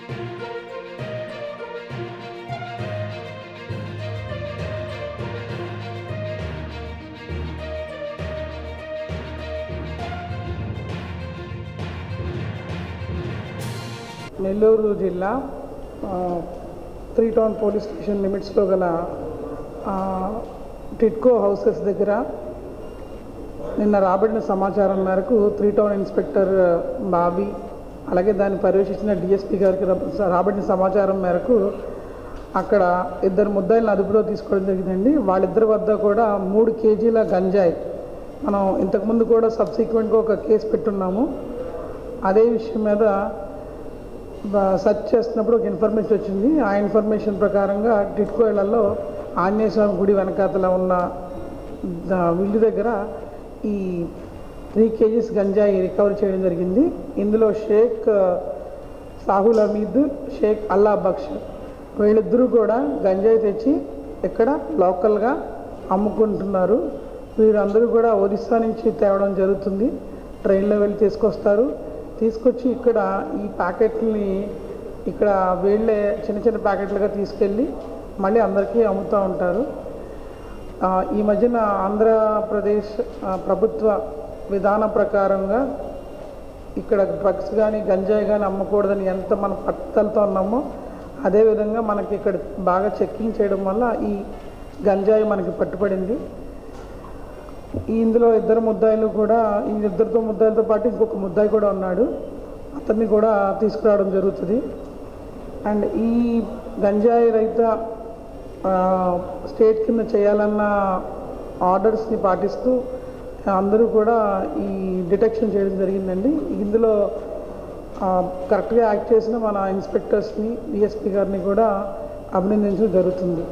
నెల్లూరు జిల్లా 3 town police station లిమిట్స్లో గల టిట్కో హౌసెస్ దగ్గర నిన్న రాబడిన సమాచారం మేరకు 3 టౌన్ ఇన్స్పెక్టర్ బాబీ అలాగే దాన్ని పర్యవేక్షించిన డిఎస్పీ గారికి రాబడిన సమాచారం మేరకు అక్కడ 2 ముద్దాయిలను అదుపులో తీసుకోవడం జరిగిందండి. వాళ్ళిద్దరి వద్ద కూడా 3 కేజీల గంజాయి, మనం ఇంతకుముందు కూడా సబ్సిక్వెంట్గా ఒక కేసు పెట్టున్నాము. అదే విషయం మీద సెర్చ్ చేస్తున్నప్పుడు ఒక ఇన్ఫర్మేషన్ వచ్చింది. ఆ ఇన్ఫర్మేషన్ ప్రకారంగా టిట్కో ఇళ్లలో ఆంజనేయ స్వామి గుడి వెనకాతల ఉన్న విల్లు దగ్గర ఈ 3 కేజీస్ గంజాయి రికవర్ చేయడం జరిగింది. ఇందులో షేక్ సాహుల్ హమీద్, షేక్ అల్లా బక్ష్ వీళ్ళిద్దరూ కూడా గంజాయి తెచ్చి ఇక్కడ లోకల్గా అమ్ముకుంటున్నారు. వీరందరూ కూడా ఒరిస్సా నుంచి తేవడం జరుగుతుంది. ట్రైన్లో వెళ్ళి తీసుకొచ్చి ఇక్కడ ఈ ప్యాకెట్లని ఇక్కడ వీళ్ళే చిన్న చిన్న ప్యాకెట్లుగా తీసుకెళ్ళి మళ్ళీ అందరికీ అమ్ముతూ ఉంటారు. ఈ మధ్యన ఆంధ్రప్రదేశ్ ప్రభుత్వ విధానం ప్రకారంగా ఇక్కడ డ్రగ్స్ కానీ గంజాయి కానీ అమ్మకూడదని ఎంత మనం పట్టుదలతో ఉన్నామో అదేవిధంగా మనకి ఇక్కడ బాగా చెక్కింగ్ చేయడం వల్ల ఈ గంజాయి మనకి పట్టుబడింది. ఇందులో 2 ముద్దాయిలు కూడా, ఈ 2 ముద్దాయిలతో పాటు ఇంకొక ముద్దాయి కూడా ఉన్నాడు. అతన్ని కూడా తీసుకురావడం జరుగుతుంది. అండ్ ఈ గంజాయి రహిత స్టేట్ కింద చేయాలన్న ఆర్డర్స్ని పాటిస్తూ అందరూ కూడా ఈ డిటెక్షన్ చేయడం జరిగిందండి. ఇందులో కరెక్ట్గా యాక్ట్ చేసిన మన ఇన్స్పెక్టర్స్ని, డిఎస్పీ గారిని కూడా అభినందించడం జరుగుతుంది.